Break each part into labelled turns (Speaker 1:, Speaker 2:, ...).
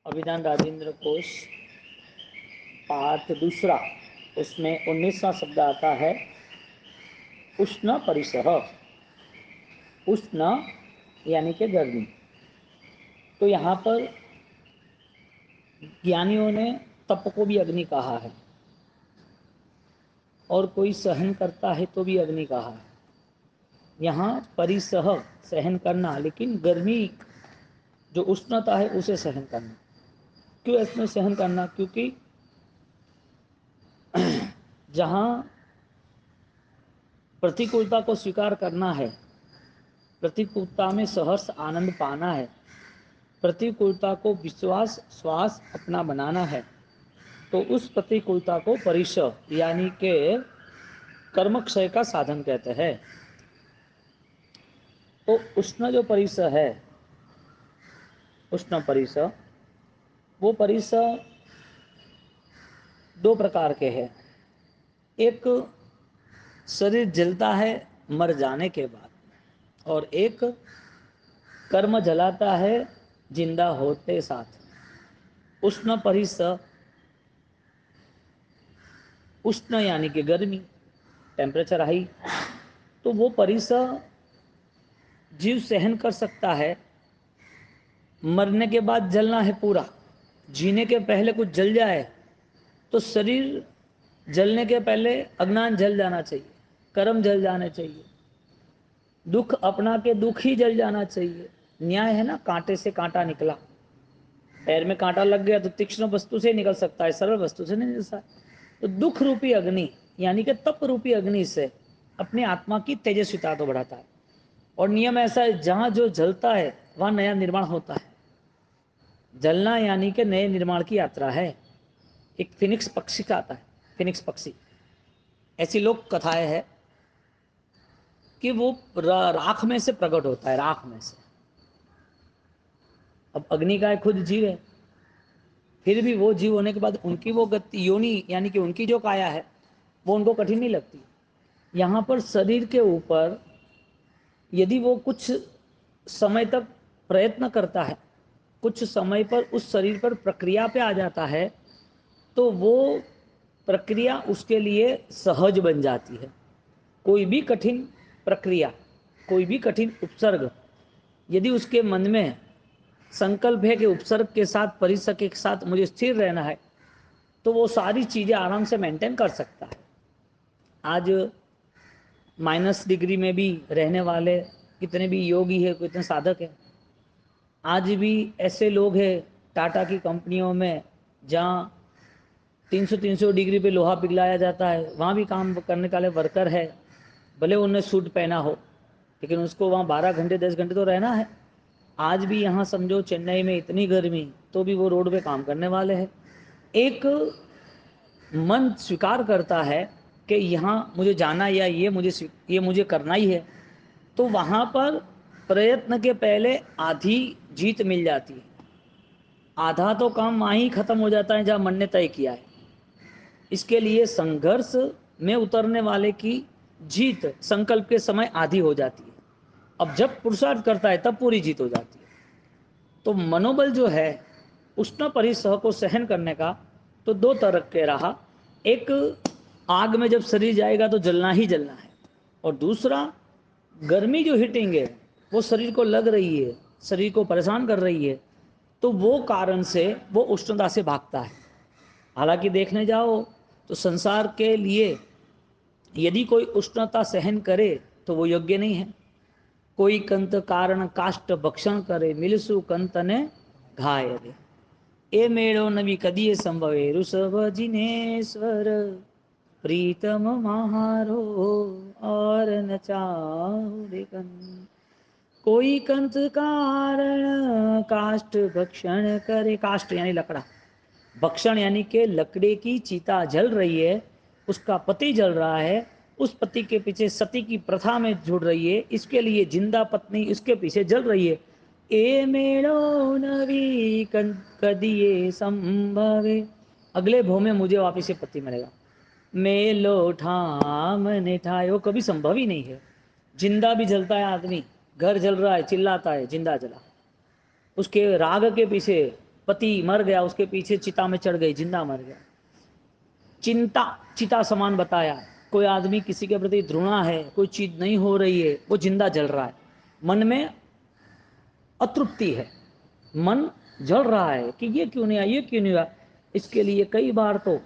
Speaker 1: अभिधान राजेंद्र कोश पाठ दूसरा, उसमें 19वां शब्द आता है उष्ण परिसह। उष्ण यानी कि गर्मी। तो यहाँ पर ज्ञानियों ने तप को भी अग्नि कहा है, और कोई सहन करता है तो भी अग्नि कहा है। यहाँ परिसह सहन करना, लेकिन गर्मी जो उष्णता है उसे सहन करना। क्यों इसमें सहन करना? क्योंकि जहाँ प्रतिकूलता को स्वीकार करना है, प्रतिकूलता में सहर्ष आनंद पाना है, प्रतिकूलता को विश्वास श्वास अपना बनाना है, तो उस प्रतिकूलता को परिसह यानी के कर्मक्षय का साधन कहते हैं। तो उष्ण जो परिसह है, उष्ण परिसह, वो परिसह दो प्रकार के हैं। एक शरीर जलता है मर जाने के बाद, और एक कर्म जलाता है जिंदा होते साथ। उष्ण परिसह, उष्ण यानी कि गर्मी, टेम्परेचर हाई, तो वो परिसह जीव सहन कर सकता है। मरने के बाद जलना है पूरा, जीने के पहले कुछ जल जाए तो शरीर जलने के पहले अज्ञान जल जाना चाहिए, कर्म जल जाने चाहिए, दुख अपना के दुख ही जल जाना चाहिए। न्याय है ना, कांटे से कांटा निकला, पैर में कांटा लग गया तो तीक्ष्ण वस्तु से निकल सकता है, सरल वस्तु से नहीं निकल सकता। तो दुख रूपी अग्नि यानी कि तप रूपी अग्नि से अपनी आत्मा की तेजस्विता को बढ़ाता है। और नियम ऐसा है, जहां जो जलता है वहां नया निर्माण होता है। जलना यानी कि नए निर्माण की यात्रा है। एक फिनिक्स पक्षी का आता है, फिनिक्स पक्षी, ऐसी लोक कथाएं हैं कि वो राख में से प्रकट होता है, राख में से। अब अग्नि का खुद जीव है, फिर भी वो जीव होने के बाद उनकी वो गति योनि यानी कि उनकी जो काया है वो उनको कठिन नहीं लगती। यहाँ पर शरीर के ऊपर यदि वो कुछ समय तक प्रयत्न करता है, कुछ समय पर उस शरीर पर प्रक्रिया पे आ जाता है, तो वो प्रक्रिया उसके लिए सहज बन जाती है। कोई भी कठिन प्रक्रिया, कोई भी कठिन उपसर्ग यदि उसके मन में संकल्प है कि उपसर्ग के साथ परिसर के साथ मुझे स्थिर रहना है, तो वो सारी चीज़ें आराम से मेंटेन कर सकता है। आज -डिग्री में भी रहने वाले कितने भी योगी है, कितने साधक है। आज भी ऐसे लोग हैं टाटा की कंपनियों में जहाँ 300 डिग्री पे लोहा पिघलाया जाता है, वहाँ भी काम करने वाले वर्कर है। भले उन्होंने सूट पहना हो, लेकिन उसको वहाँ 12 घंटे 10 घंटे तो रहना है। आज भी यहाँ समझो चेन्नई में इतनी गर्मी, तो भी वो रोड पे काम करने वाले हैं। एक मन स्वीकार करता है कि यहाँ मुझे जाना या ये मुझे करना ही है, तो वहाँ पर प्रयत्न के पहले आधी जीत मिल जाती है। आधा तो काम वहाँ ही खत्म हो जाता है जहाँ मन ने तय किया है। इसके लिए संघर्ष में उतरने वाले की जीत संकल्प के समय आधी हो जाती है। अब जब पुरुषार्थ करता है तब पूरी जीत हो जाती है। तो मनोबल जो है उष्ण परिसह को सहन करने का, तो दो तरह के रहा। एक, आग में जब शरीर जाएगा तो जलना ही जलना है, और दूसरा गर्मी जो हीटिंग है वो शरीर को लग रही है, शरीर को परेशान कर रही है, तो वो कारण से वो उष्णता से भागता है। हालांकि देखने जाओ तो संसार के लिए यदि कोई उष्णता सहन करे तो वो योग्य नहीं है। कोई कंत कारण काष्ट भक्षण करे, मिलसु कंत ने घाय रे। ए मेळो नवी कदीए संभवे, ऋषभ जिनेश्वर प्रीतम महारो और न चाहु रे कंत। कोई कंत कारण काष्ट भक्षण करे, काष्ट यानी लकड़ा, भक्षण यानी कि लकड़े की चिता जल रही है, उसका पति जल रहा है, उस पति के पीछे सती की प्रथा में जुड़ रही है, इसके लिए जिंदा पत्नी इसके पीछे जल रही है। ए मेड़ो नवी कदिए संभवे, अगले भव में मुझे वापिस से पति मिलेगा। मेलो ठाम निठायो, कभी संभव ही नहीं है। जिंदा भी जलता है आदमी, घर जल रहा है चिल्लाता है जिंदा जला, उसके राग के पीछे पति मर गया, उसके पीछे चिता में चढ़ गई, जिंदा मर गया। चिंता चिता समान बताया। कोई आदमी किसी के प्रति घृणा है, कोई चीज नहीं हो रही है, वो जिंदा जल रहा है, मन में अतृप्ति है, मन जल रहा है कि ये क्यों नहीं आया, ये क्यों नहीं हुआ। इसके लिए कई बार तो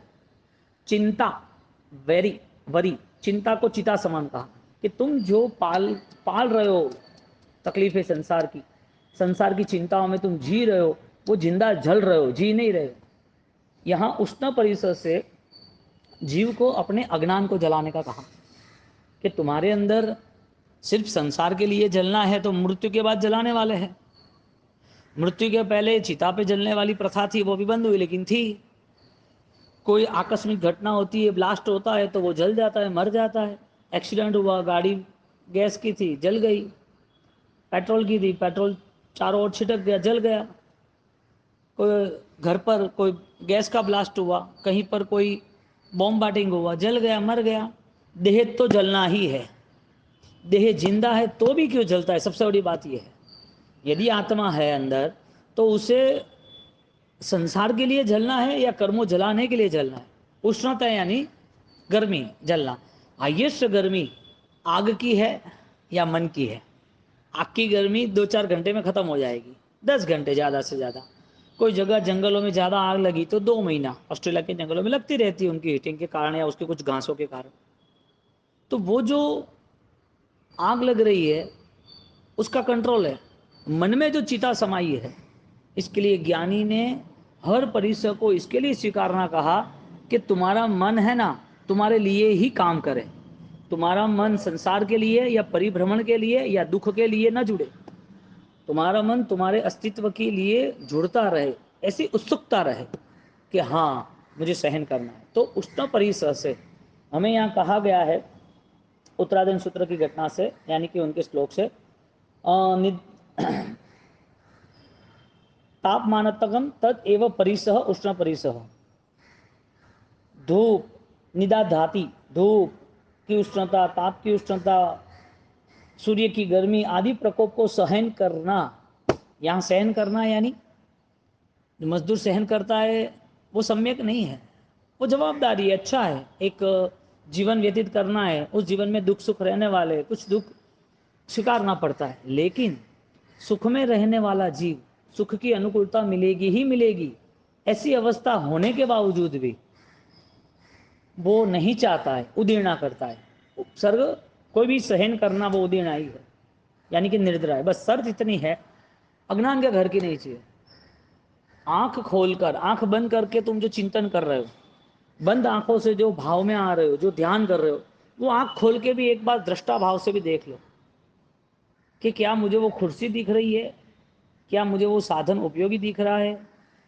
Speaker 1: चिंता, वेरी वरी, चिंता को चिता समान कहा कि तुम जो पाल रहे हो तकलीफें संसार की चिंताओं में तुम जी रहे हो, वो जिंदा जल रहे हो, जी नहीं रहे हो। यहाँ उष्ण परिसर से जीव को अपने अज्ञान को जलाने का कहा कि तुम्हारे अंदर सिर्फ संसार के लिए जलना है तो मृत्यु के बाद जलाने वाले हैं। मृत्यु के पहले चिता पे जलने वाली प्रथा थी, वो भी बंद हुई, लेकिन थी। कोई आकस्मिक घटना होती है, ब्लास्ट होता है तो वो जल जाता है, मर जाता है। एक्सीडेंट हुआ, गाड़ी गैस की थी, जल गई। पेट्रोल की थी, पेट्रोल चारों ओर छिटक गया, जल गया। कोई घर पर कोई गैस का ब्लास्ट हुआ, कहीं पर कोई बॉम्ब बाटिंग हुआ, जल गया, मर गया। देह तो जलना ही है। देह जिंदा है तो भी क्यों जलता है, सबसे बड़ी बात यह है। यदि आत्मा है अंदर तो उसे संसार के लिए जलना है या कर्मों जलाने के लिए जलना है। उष्णता यानी गर्मी, जलना। हाईएस्ट गर्मी आग की है या मन की है। आग की गर्मी 2-4 घंटे में खत्म हो जाएगी, 10 घंटे ज़्यादा से ज़्यादा। कोई जगह जंगलों में ज़्यादा आग लगी तो 2 महीना ऑस्ट्रेलिया के जंगलों में लगती रहती है, उनकी हीटिंग के कारण या उसके कुछ घासों के कारण। तो वो जो आग लग रही है उसका कंट्रोल है, मन में जो चिता समाई है। इसके लिए ज्ञानी ने हर परिसर को इसके लिए स्वीकारना कहा कि तुम्हारा मन है ना, तुम्हारे लिए ही काम करे। तुम्हारा मन संसार के लिए या परिभ्रमण के लिए या दुख के लिए न जुड़े। तुम्हारा मन तुम्हारे अस्तित्व के लिए जुड़ता रहे, ऐसी उत्सुकता रहे कि हाँ मुझे सहन करना है। तो उष्ण परिसर से हमें यहाँ कहा गया है उत्तराधीन सूत्र की घटना से, यानी कि उनके श्लोक से, तापमानतकम तद एव परिसह उष्ण परिसह। धूप निदाधाति, धूप की उष्णता, ताप की उष्णता, सूर्य की गर्मी आदि प्रकोप को सहन करना। यहाँ सहन करना यानी मजदूर सहन करता है वो सम्यक नहीं है, वो जवाबदारी है, अच्छा है। एक जीवन व्यतीत करना है, उस जीवन में दुख सुख रहने वाले, कुछ दुख स्वीकारना पड़ता है। लेकिन सुख में रहने वाला जीव सुख की अनुकूलता मिलेगी ही मिलेगी, ऐसी अवस्था होने के बावजूद भी वो नहीं चाहता है, उदीर्णा करता है। उपसर्ग कोई भी सहन करना वो उदीर्णा ही है, यानी कि निर्द्रा है। बस शर्त इतनी है, अज्ञान के घर की नहीं चाहिए। आंख खोलकर, आंख बंद करके तुम जो चिंतन कर रहे हो, बंद आंखों से जो भाव में आ रहे हो, जो ध्यान कर रहे हो, वो आंख खोल के भी एक बार दृष्टा भाव से भी देख लो कि क्या मुझे वो कुर्सी दिख रही है, क्या मुझे वो साधन उपयोगी दिख रहा है,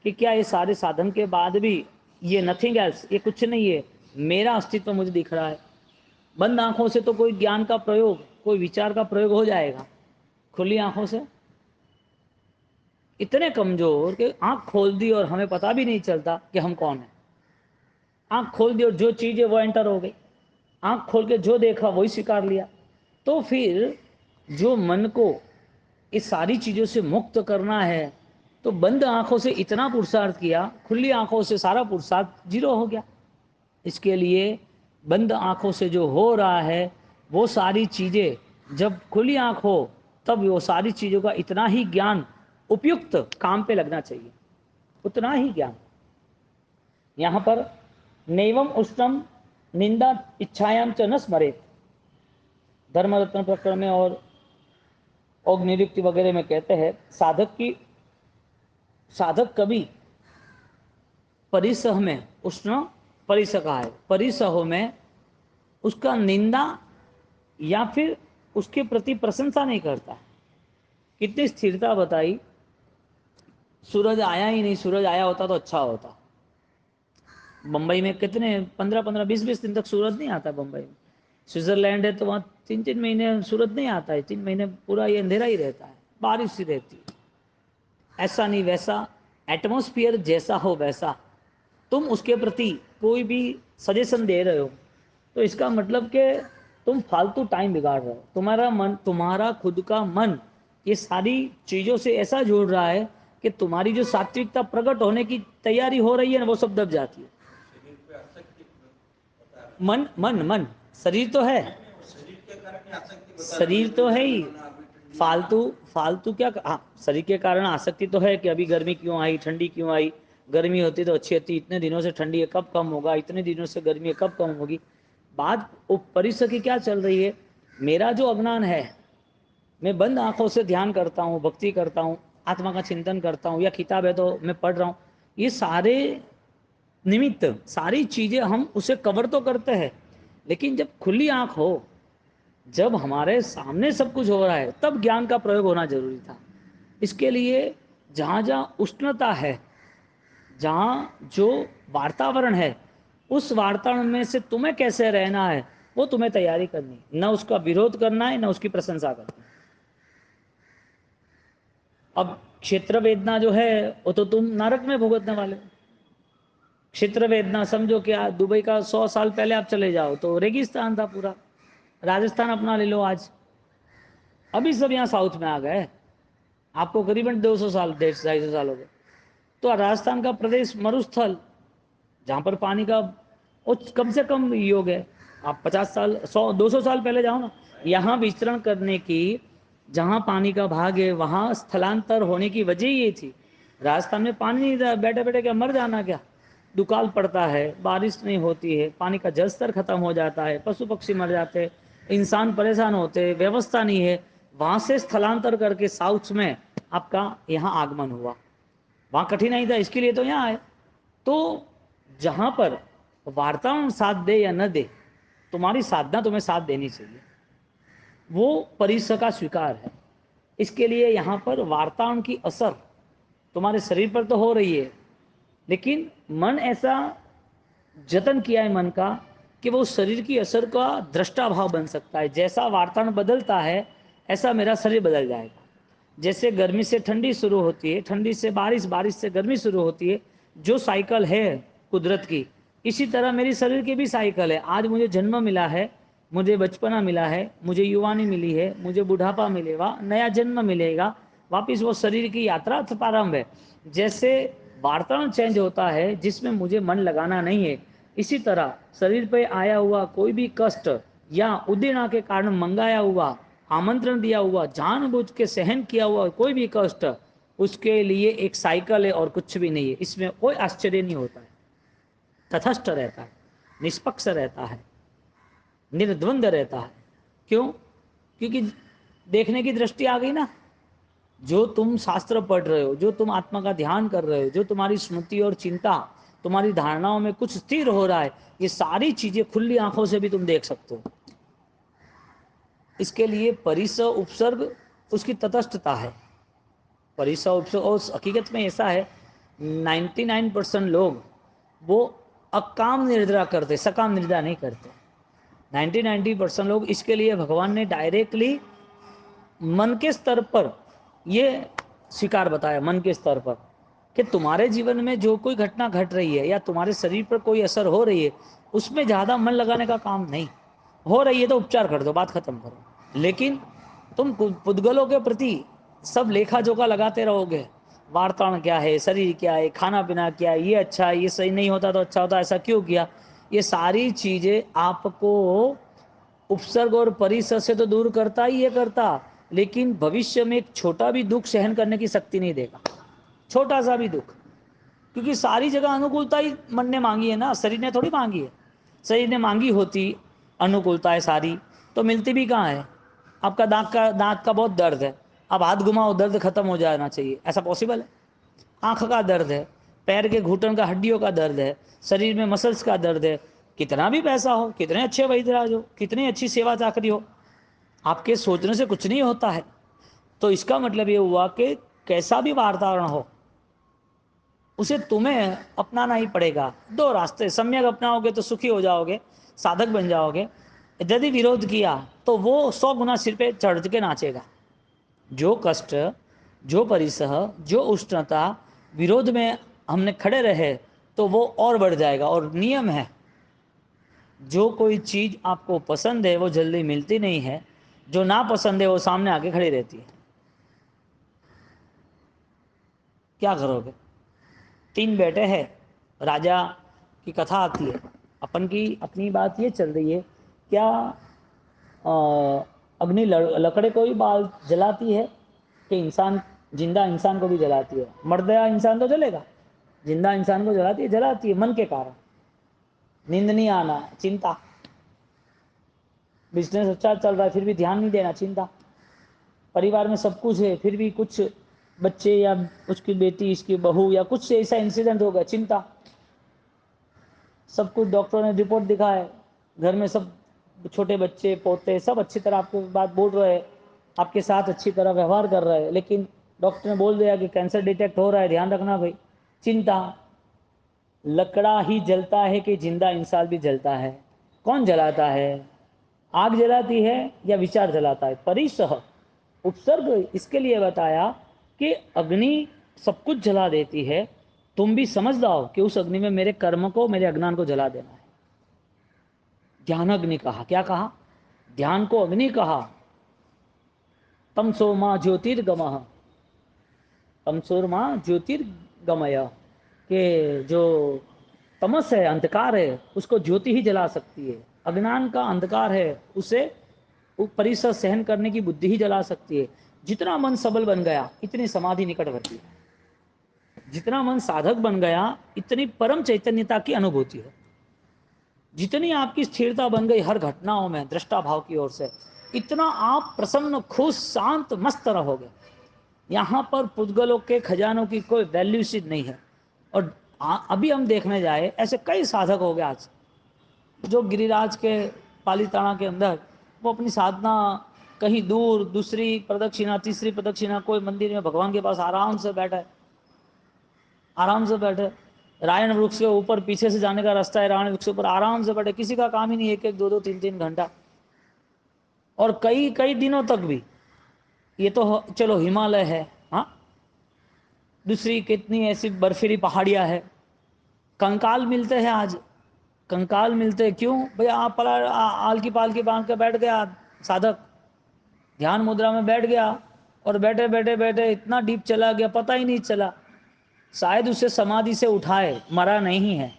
Speaker 1: कि क्या ये सारे साधन के बाद भी ये नथिंग एल्स, ये कुछ नहीं है, मेरा अस्तित्व मुझे दिख रहा है। बंद आंखों से तो कोई ज्ञान का प्रयोग, कोई विचार का प्रयोग हो जाएगा, खुली आंखों से इतने कमजोर कि आंख खोल दी और हमें पता भी नहीं चलता कि हम कौन है। आंख खोल दी और जो चीज़ है वो एंटर हो गई, आंख खोल के जो देखा वही स्वीकार लिया। तो फिर जो मन को इस सारी चीज़ों से मुक्त करना है तो बंद आंखों से इतना पुरुषार्थ किया, खुली आंखों से सारा पुरुषार्थ जीरो हो गया। इसके लिए बंद आंखों से जो हो रहा है वो सारी चीज़ें जब खुली आंख हो तब वो सारी चीज़ों का इतना ही ज्ञान उपयुक्त काम पे लगना चाहिए, उतना ही ज्ञान। यहाँ पर नैवम उष्णम निंदा इच्छायाम च न स्मरेत, धर्मरत्न प्रकरण में और निरुक्ति वगैरह में कहते हैं साधक कभी परिसह में, उष्ण परिसह का है, परिसहों में उसका निंदा या फिर उसके प्रति प्रशंसा नहीं करता। कितनी स्थिरता बताई, सूरज आया ही नहीं, सूरज आया होता तो अच्छा होता। बम्बई में कितने 15-15 20-20 दिन तक सूरज नहीं आता बम्बई में। स्विट्जरलैंड है तो वहाँ 3-3 महीने सूरज नहीं आता है, 3 महीने पूरा ये अंधेरा ही रहता है, बारिश सी रहती है। ऐसा नहीं वैसा, एटमॉस्फेयर जैसा हो वैसा तुम उसके प्रति कोई भी सजेशन दे रहे हो तो इसका मतलब कि तुम फालतू टाइम बिगाड़ रहे हो। तुम्हारा मन, तुम्हारा खुद का मन ये सारी चीज़ों से ऐसा जुड़ रहा है कि तुम्हारी जो सात्विकता प्रकट होने की तैयारी हो रही है ना, वो सब दब जाती है। मन मन मन शरीर तो है, शरीर तो है ही। फालतू फालतू क्या, हाँ शरीर के कारण आसक्ति तो है कि अभी गर्मी क्यों आई, ठंडी क्यों आई, गर्मी होती तो अच्छी होती, इतने दिनों से ठंडी है कब कम होगा, इतने दिनों से गर्मी है कब कम होगी। बात परिसर की क्या चल रही है, मेरा जो अज्ञान है, मैं बंद आंखों से ध्यान करता हूँ, भक्ति करता हूँ, आत्मा का चिंतन करता हूँ, या किताब है तो मैं पढ़ रहा हूँ, ये सारे निमित्त, सारी चीजें हम उसे कवर तो करते हैं, लेकिन जब खुली आंख हो, जब हमारे सामने सब कुछ हो रहा है, तब ज्ञान का प्रयोग होना जरूरी था। इसके लिए जहाँ जहाँ उष्णता है, जहाँ जो वातावरण है, उस वातावरण में से तुम्हें कैसे रहना है, वो तुम्हें तैयारी करनी है, न उसका विरोध करना है, न उसकी प्रशंसा करनी है। अब क्षेत्र वेदना जो है वो तो तुम नरक में भुगतने वाले हो। क्षेत्र वेदना समझो क्या, दुबई का 100 साल पहले आप चले जाओ तो रेगिस्तान था पूरा, राजस्थान अपना ले लो आज, अभी सब यहाँ साउथ में आ गए, आपको करीबन 200 साल 150 साल हो गए। तो राजस्थान का प्रदेश मरुस्थल, जहाँ पर पानी का कम से कम योग है, आप 50 साल 100 200 साल पहले जाओ ना, यहाँ विचरण करने की, जहाँ पानी का भाग है वहाँ स्थलांतर होने की वजह ये थी। राजस्थान में पानी नहीं था, बैठे बैठे क्या मर जाना क्या, दुकाल पड़ता है, बारिश नहीं होती है, पानी का जल स्तर खत्म हो जाता है, पशु पक्षी मर जाते हैं, इंसान परेशान होते हैं, व्यवस्था नहीं है। वहाँ से स्थलांतर करके साउथ में आपका यहाँ आगमन हुआ, वहाँ कठिनाई था, इसके लिए तो यहाँ आए। तो जहाँ पर वार्तावरण साथ दे या न दे, तुम्हारी साधना तुम्हें साथ देनी चाहिए, वो परिसर का स्वीकार है। इसके लिए यहाँ पर वार्तावरण की असर तुम्हारे शरीर पर तो हो रही है, लेकिन मन ऐसा जतन किया है मन का कि वो शरीर की असर का दृष्टा भाव बन सकता है। जैसा वातावरण बदलता है ऐसा मेरा शरीर बदल जाएगा। जैसे गर्मी से ठंडी शुरू होती है, ठंडी से बारिश, बारिश से गर्मी शुरू होती है, जो साइकिल है कुदरत की, इसी तरह मेरी शरीर की भी साइकिल है। आज मुझे जन्म मिला है, मुझे बचपना मिला है, मुझे युवानी मिली है, मुझे बुढ़ापा मिलेगा, नया जन्म मिलेगा, वापिस वो शरीर की यात्रा प्रारंभ है। जैसे वातावरण चेंज होता है जिसमें मुझे मन लगाना नहीं है, इसी तरह शरीर पे आया हुआ कोई भी कष्ट या उद्दीपना के कारण मंगाया हुआ, आमंत्रण दिया हुआ, जानबूझ के सहन किया हुआ कोई भी कष्ट, उसके लिए एक साइकिल है और कुछ भी नहीं है। इसमें कोई आश्चर्य नहीं होता है, तटस्थ रहता है, निष्पक्ष रहता है, निर्द्वंद रहता है। क्यों? क्योंकि देखने की दृष्टि आ गई ना। जो तुम शास्त्र पढ़ रहे हो, जो तुम आत्मा का ध्यान कर रहे हो, जो तुम्हारी स्मृति और चिंता, तुम्हारी धारणाओं में कुछ स्थिर हो रहा है, ये सारी चीजें खुली आंखों से भी तुम देख सकते हो। इसके लिए परिसर उपसर्ग उसकी तटस्थता है। परिसर उपसर्ग, और हकीकत में ऐसा है 99% लोग वो अकाम निद्रा करते, सकाम निद्रा नहीं करते। 90% लोग, इसके लिए भगवान ने डायरेक्टली मन के स्तर पर ये स्वीकार बताया, मन के स्तर पर, कि तुम्हारे जीवन में जो कोई घटना घट रही है या तुम्हारे शरीर पर कोई असर हो रही है, उसमें ज़्यादा मन लगाने का काम नहीं। हो रही है तो उपचार कर दो, बात खत्म करो। लेकिन तुम पुद्गलों के प्रति सब लेखा जोखा लगाते रहोगे, वार्तावरण क्या है, शरीर क्या है, खाना पीना क्या है, ये अच्छा है, ये सही नहीं होता तो अच्छा होता, ऐसा क्यों किया, ये सारी चीज़ें आपको उपसर्ग और परिसर से तो दूर करता ही ये करता, लेकिन भविष्य में एक छोटा भी दुख सहन करने की शक्ति नहीं देगा, छोटा सा भी दुख। क्योंकि सारी जगह अनुकूलता ही मन ने मांगी है ना, शरीर ने थोड़ी मांगी है। शरीर ने मांगी होती अनुकूलता है सारी, तो मिलती भी कहाँ है। आपका दांत का बहुत दर्द है, अब हाथ घुमाओ दर्द खत्म हो जाना चाहिए, ऐसा पॉसिबल है? आँख का दर्द है, पैर के घुटन का हड्डियों का दर्द है, शरीर में मसल्स का दर्द है, कितना भी पैसा हो, कितने अच्छे वैद्यराज हो, कितनी अच्छी सेवा चाकरी हो, आपके सोचने से कुछ नहीं होता है। तो इसका मतलब ये हुआ कि कैसा भी वातावरण हो, उसे तुम्हें अपनाना ही पड़ेगा। दो रास्ते, सम्यक अपनाओगे तो सुखी हो जाओगे, साधक बन जाओगे। यदि विरोध किया तो वो 100 गुना सिर पे चढ़ के नाचेगा। जो कष्ट, जो परिसह, जो उष्णता, विरोध में हमने खड़े रहे तो वो और बढ़ जाएगा। और नियम है, जो कोई चीज़ आपको पसंद है वो जल्दी मिलती नहीं है, जो ना पसंद है वो सामने आके खड़ी रहती है। क्या करोगे? 3 बेटे हैं, राजा की कथा आती है, अपन की अपनी बात ये चल रही है, क्या अग्नि लकड़े को भी बाल जलाती है कि इंसान, जिंदा इंसान को भी जलाती है? मर्दया इंसान तो जलेगा, जिंदा इंसान को जलाती है, जलाती है मन के कारण। नींद नहीं आना, चिंता। बिजनेस अच्छा चल रहा है फिर भी ध्यान नहीं देना, चिंता। परिवार में सब कुछ है फिर भी कुछ बच्चे या उसकी बेटी, इसकी बहू या कुछ ऐसा इंसिडेंट हो गया, चिंता। सब कुछ डॉक्टरों ने रिपोर्ट दिखाया, घर में सब छोटे बच्चे पोते सब अच्छी तरह आपको बात बोल रहे हैं, आपके साथ अच्छी तरह व्यवहार कर रहे हैं, लेकिन डॉक्टर ने बोल दिया कि कैंसर डिटेक्ट हो रहा है, ध्यान रखना भाई। चिंता। लकड़ा ही जलता है कि जिंदा इंसान भी जलता है? कौन जलाता है? आग जलाती है या विचार जलाता है? परिसह उपसर्ग इसके लिए बताया कि अग्नि सब कुछ जला देती है, तुम भी समझ जाओ कि उस अग्नि में मेरे कर्म को, मेरे अज्ञान को जला देना है। ध्यान अग्नि कहा, क्या कहा? ध्यान को अग्नि कहा। तमसो मां ज्योतिर्गमः, तमसोर्मा ज्योतिर्गमय, के जो तमस है, अंधकार है, उसको ज्योति ही जला सकती है। अज्ञान का अंधकार है, उसे परिसर सहन करने की बुद्धि ही जला सकती है। जितना मन सबल बन गया इतनी समाधि निकटवर्ती है, जितना मन साधक बन गया इतनी परम चैतन्यता की अनुभूति है, जितनी आपकी स्थिरता बन गई हर घटनाओं में दृष्टा भाव की ओर से, इतना आप प्रसन्न, खुश, शांत, मस्त रहोगे। यहाँ पर पुद्गलों के खजानों की कोई वैल्यू सी नहीं है। और अभी हम देखने जाए, ऐसे कई साधक हो गए आज जो गिरिराज के पालीताना के अंदर वो अपनी साधना कहीं दूर, दूसरी प्रदक्षिणा, तीसरी प्रदक्षिणा, कोई मंदिर में भगवान के पास आराम से बैठे, आराम से बैठे। रायण वृक्ष के ऊपर पीछे से जाने का रास्ता है, रायण वृक्ष के ऊपर आराम से बैठे, किसी का काम ही नहीं, एक एक दो दो तीन तीन घंटा, और कई कई दिनों तक भी। ये तो चलो हिमालय है, हाँ, दूसरी कितनी ऐसी बर्फीली पहाड़ियां है। कंकाल मिलते हैं आज, कंकाल मिलते हैं क्यों भाई? आप आलकी पालकी बांध के बैठ गया साधक, ध्यान मुद्रा में बैठ गया, और बैठे बैठे बैठे इतना डीप चला गया पता ही नहीं चला। शायद उसे समाधि से उठाए, मरा नहीं है,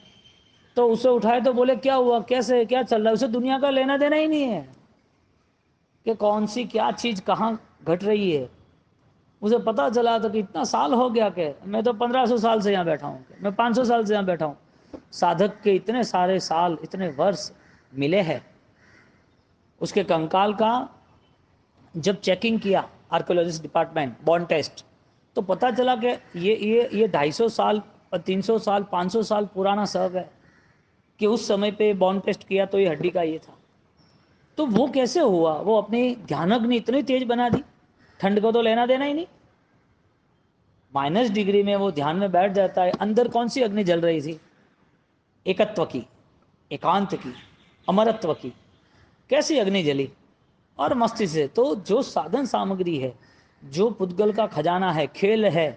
Speaker 1: तो उसे उठाए तो बोले क्या हुआ, कैसे, क्या चल रहा है? उसे दुनिया का लेना देना ही नहीं है कि कौन सी क्या चीज कहाँ घट रही है। मुझे पता चला था कि इतना साल हो गया कि मैं तो 1500 साल से यहाँ बैठा हूँ, मैं 500 साल से यहाँ बैठा हूँ। साधक के इतने सारे साल, इतने वर्ष मिले हैं। उसके कंकाल का जब चेकिंग किया आर्कियोलॉजिस्ट डिपार्टमेंट, बॉन टेस्ट, तो पता चला कि ये 250 साल, 300 साल, 500 साल पुराना सब है, कि उस समय पे बॉन टेस्ट किया तो ये हड्डी का ये था। तो वो कैसे हुआ? वो अपनी ध्यानाग्नि इतनी तेज बना दी, ठंड को तो लेना देना ही नहीं, -डिग्री में वो ध्यान में बैठ जाता है। अंदर कौन सी अग्नि जल रही थी? एकत्व की, एकांत की, अमरत्व की। कैसी अग्नि जली? और मस्ती से। तो जो साधन सामग्री है, जो पुद्गल का खजाना है, खेल है,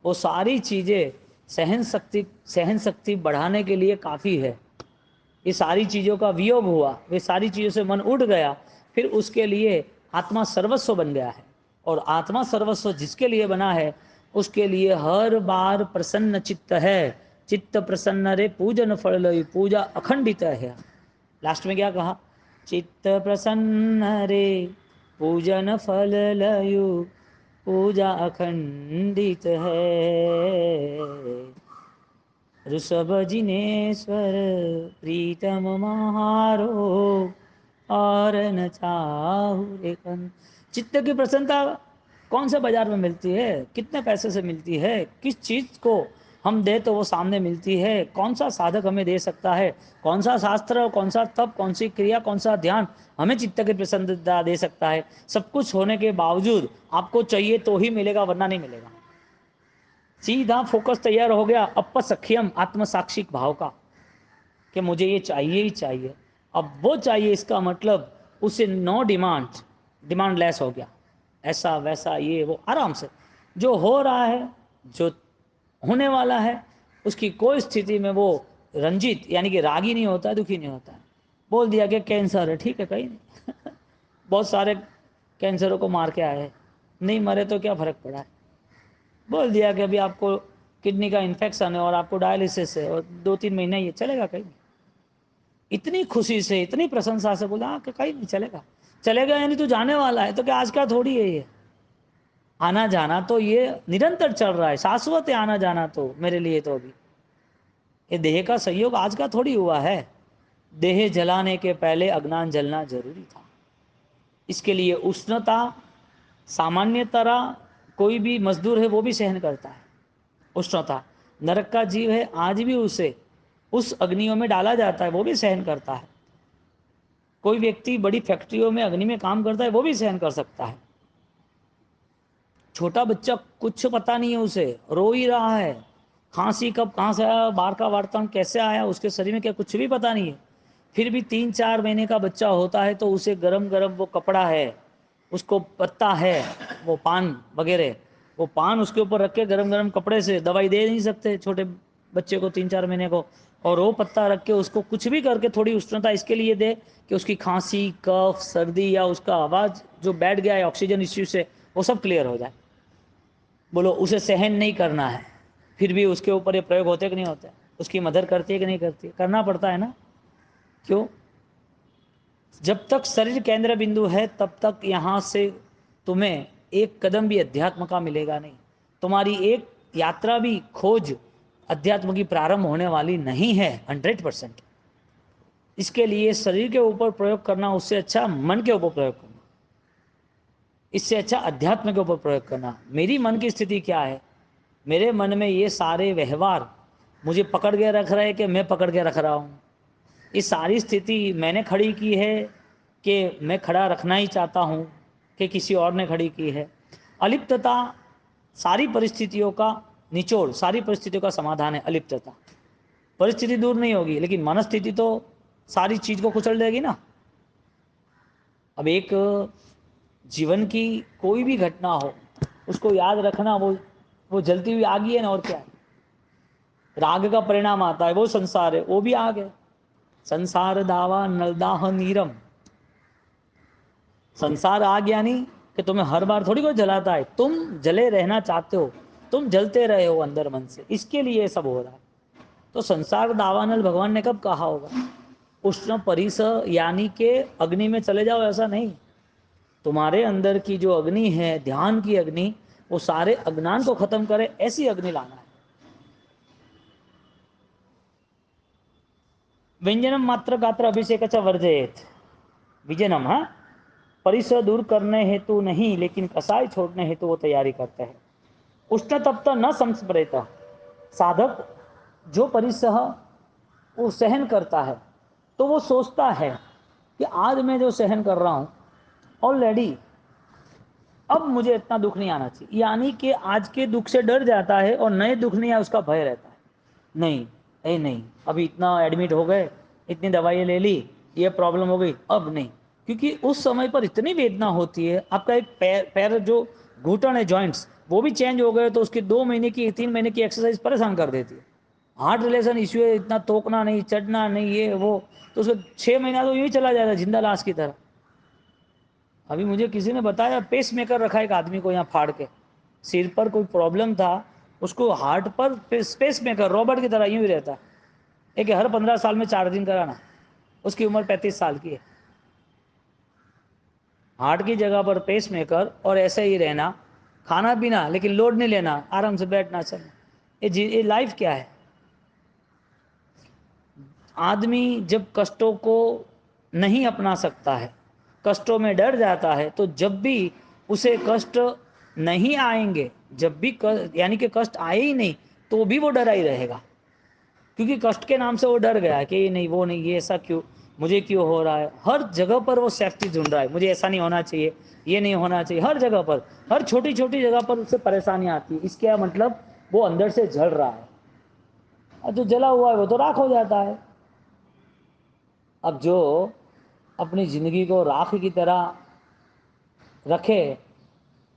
Speaker 1: वो सारी चीजें सहन शक्ति बढ़ाने के लिए काफी है। ये सारी चीजों का वियोग हुआ, वे सारी चीजों से मन उठ गया, फिर उसके लिए आत्मा सर्वस्व बन गया है। और आत्मा सर्वस्व जिसके लिए बना है, उसके लिए हर बार प्रसन्न चित्त है। चित्त प्रसन्न रे पूजन फल लई, पूजा अखंडित है। लास्ट में क्या कहा? चित्त प्रसन्न रे पूजन फल लयु, पूजा अखंडित है। ऋषभ जिनेश्वर प्रीतम महारो, और न चाहु रे कन। चित्त की प्रसन्नता कौन से बाजार में मिलती है? कितने पैसे से मिलती है? किस चीज को हम दे तो वो सामने मिलती है? कौन सा साधक हमें दे सकता है? कौन सा शास्त्र, कौन सा तप, कौन सी क्रिया, कौन सा ध्यान हमें चित्त की प्रसन्नता दे सकता है? सब कुछ होने के बावजूद आपको चाहिए तो ही मिलेगा, वरना नहीं मिलेगा। सीधा फोकस तैयार हो गया अपसख्यम, आत्मसाक्षिक भाव का, कि मुझे ये चाहिए ही चाहिए। अब वो चाहिए, इसका मतलब उसे नो डिमांड, डिमांड लेस हो गया। ऐसा वैसा ये वो, आराम से जो हो रहा है, जो होने वाला है, उसकी कोई स्थिति में वो रंजित यानी कि रागी नहीं होता है, दुखी नहीं होता है। बोल दिया कि कैंसर है, ठीक है, कहीं नहीं बहुत सारे कैंसरों को मार के आए, नहीं मरे तो क्या फर्क पड़ा है। बोल दिया कि अभी आपको किडनी का इन्फेक्शन है और आपको डायलिसिस है और 2-3 महीने ये चलेगा कहीं नहीं। इतनी खुशी से, इतनी प्रशंसा से बोला कि कहीं नहीं चलेगा। चलेगा यानी तू जाने वाला है, तो क्या आज का थोड़ी है ये। आना जाना तो ये निरंतर चल रहा है, शाश्वत है आना जाना तो मेरे लिए तो अभी। ये देह का संयोग आज का थोड़ी हुआ है। देह जलाने के पहले अज्ञान जलना जरूरी था। इसके लिए उष्णता सामान्य तरह कोई भी मजदूर है वो भी सहन करता है। उष्णता नरक का जीव है, आज भी उसे उस अग्नियों में डाला जाता है, वो भी सहन करता है। कोई व्यक्ति बड़ी फैक्ट्रियों में अग्नि में काम करता है, वो भी सहन कर सकता है। छोटा बच्चा कुछ पता नहीं है, उसे रो ही रहा है, खांसी कब कहाँ से आया, बाहर का वार्तान कैसे आया, उसके शरीर में क्या कुछ भी पता नहीं है। फिर भी 3-4 महीने का बच्चा होता है तो उसे गरम गरम वो कपड़ा है, उसको पत्ता है, वो पान वगैरह, वो पान उसके ऊपर रख के गरम गरम कपड़े से, दवाई दे नहीं सकते छोटे बच्चे को 3-4 महीने को, और वो पत्ता रख के उसको कुछ भी करके थोड़ी उष्णता इसके लिए दे कि उसकी खांसी कफ सर्दी या उसका आवाज़ जो बैठ गया है ऑक्सीजन इश्यू से वो सब क्लियर हो जाए। बोलो उसे सहन नहीं करना है, फिर भी उसके ऊपर ये प्रयोग होते कि नहीं होते, उसकी मदद करती है कि नहीं करती, करना पड़ता है ना। क्यों? जब तक शरीर केंद्र बिंदु है तब तक यहाँ से तुम्हें एक कदम भी अध्यात्म का मिलेगा नहीं। तुम्हारी एक यात्रा भी खोज अध्यात्म की प्रारंभ होने वाली नहीं है 100%। इसके लिए शरीर के ऊपर प्रयोग करना उससे अच्छा मन के ऊपर प्रयोग करना, इससे अच्छा अध्यात्म के ऊपर प्रयोग करना। मेरी मन की स्थिति क्या है, मेरे मन में ये सारे व्यवहार मुझे पकड़ के रख रहे हैं कि मैं पकड़ के रख रहा हूँ, ये सारी स्थिति मैंने खड़ी की है कि मैं खड़ा रखना ही चाहता हूँ कि किसी और ने खड़ी की है। अलिप्तता सारी परिस्थितियों का निचोड़, सारी परिस्थितियों का समाधान है अलिप्तता। परिस्थिति दूर नहीं होगी लेकिन मनस्थिति तो सारी चीज को कुचल देगी ना। अब एक जीवन की कोई भी घटना हो उसको याद रखना, वो जलती हुई आग ही है ना, और क्या है। राग का परिणाम आता है, वो संसार है, वो भी आग है। संसार दावा नलदाह नीरम, संसार आग यानी कि तुम्हें हर बार थोड़ी कोई जलाता है, तुम जले रहना चाहते हो, तुम जलते रहे हो अंदर मन से, इसके लिए सब हो रहा है। तो संसार दावानल भगवान ने कब कहा होगा? उष्ण परिस यानी के अग्नि में चले जाओ, ऐसा नहीं। तुम्हारे अंदर की जो अग्नि है, ध्यान की अग्नि, वो सारे अज्ञान को खत्म करे, ऐसी अग्नि लाना है। व्यंजनम मात्र गात्र अभिषेक वर्जयेत, विजनम, हाँ, परिसर दूर करने हेतु नहीं लेकिन कसाई छोड़ने हेतु वो तैयारी करते हैं। उष्ण तप्त न संस्मृत, साधक जो परिसह वो सहन करता है तो वो सोचता है कि आज मैं जो सहन कर रहा हूं ऑलरेडी, अब मुझे इतना दुख नहीं आना चाहिए, यानी कि आज के दुख से डर जाता है और नए दुख नहीं है उसका भय रहता है। नहीं, नहीं, अभी इतना एडमिट हो गए, इतनी दवाइयाँ ले ली, ये प्रॉब्लम हो गई, अब नहीं। क्योंकि उस समय पर इतनी वेदना होती है, आपका एक पैर जो घुटन है, जॉइंट्स, वो भी चेंज हो गए तो उसकी 2 महीने की 3 महीने की एक्सरसाइज परेशान कर देती है। हार्ट रिलेशन इश्यू है, इतना तोकना नहीं, चढ़ना नहीं, ये वो, तो उसको 6 महीना तो यूँ ही चला जाएगा जिंदा लाश की तरह। अभी मुझे किसी ने बताया पेस मेकर रखा एक आदमी को यहाँ फाड़ के, सिर पर कोई प्रॉब्लम था, उसको हार्ट पर पेस मेकर रॉबर्ट की तरह यूं ही रहता है, एक हर 15 साल में 4 दिन कराना। उसकी उम्र 35 साल की है। हार्ट की जगह पर पेस मेकर और ऐसे ही रहना, खाना पीना लेकिन लोड नहीं लेना, आराम से बैठना चलना। ये लाइफ क्या है? आदमी जब कष्टों को नहीं अपना सकता है, कष्टों में डर जाता है, तो जब भी उसे कष्ट नहीं आएंगे, जब भी यानी कि कष्ट आए ही नहीं, तो भी वो डरा ही रहेगा। क्योंकि कष्ट के नाम से वो डर गया कि ये नहीं, वो नहीं, ये ऐसा क्यों, मुझे क्यों हो रहा है। हर जगह पर वो सेफ्टी ढूंढ रहा है, मुझे ऐसा नहीं होना चाहिए, ये नहीं होना चाहिए, हर जगह पर, हर छोटी छोटी जगह पर उससे परेशानी आती है। इसका मतलब वो अंदर से जल रहा है, और जो जला हुआ है वो तो राख हो जाता है। अब जो अपनी जिंदगी को राख की तरह रखे,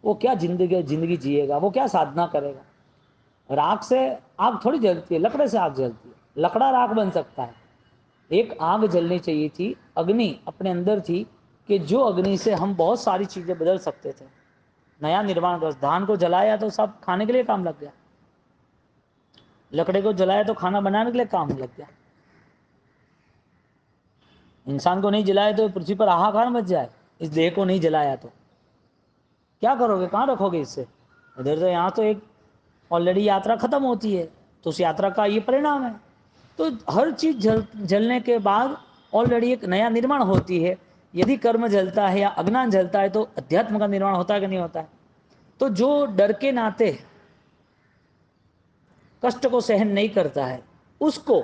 Speaker 1: वो क्या जिंदगी जिएगा, वो क्या साधना करेगा? राख से आग थोड़ी जलती है, लकड़े से आग जलती है, लकड़ा राख बन सकता है। एक आग जलनी चाहिए थी, अग्नि अपने अंदर थी, कि जो अग्नि से हम बहुत सारी चीजें बदल सकते थे। नया निर्माण कर, धान को जलाया तो सब खाने के लिए काम लग गया। लकड़े को जलाया तो खाना बनाने के लिए काम लग गया, इंसान को नहीं जलाया तो पृथ्वी पर हाहाकार मच जाए। इस देह को नहीं जलाया तो क्या करोगे, कहाँ रखोगे इससे। इधर से यहाँ तो एक ऑलरेडी यात्रा खत्म होती है, तो उस यात्रा का ये परिणाम है। तो हर चीज जलने के बाद ऑलरेडी एक नया निर्माण होती है। यदि कर्म जलता है या अज्ञान जलता है तो अध्यात्म का निर्माण होता है कि नहीं होता है। तो जो डर के नाते कष्ट को सहन नहीं करता है, उसको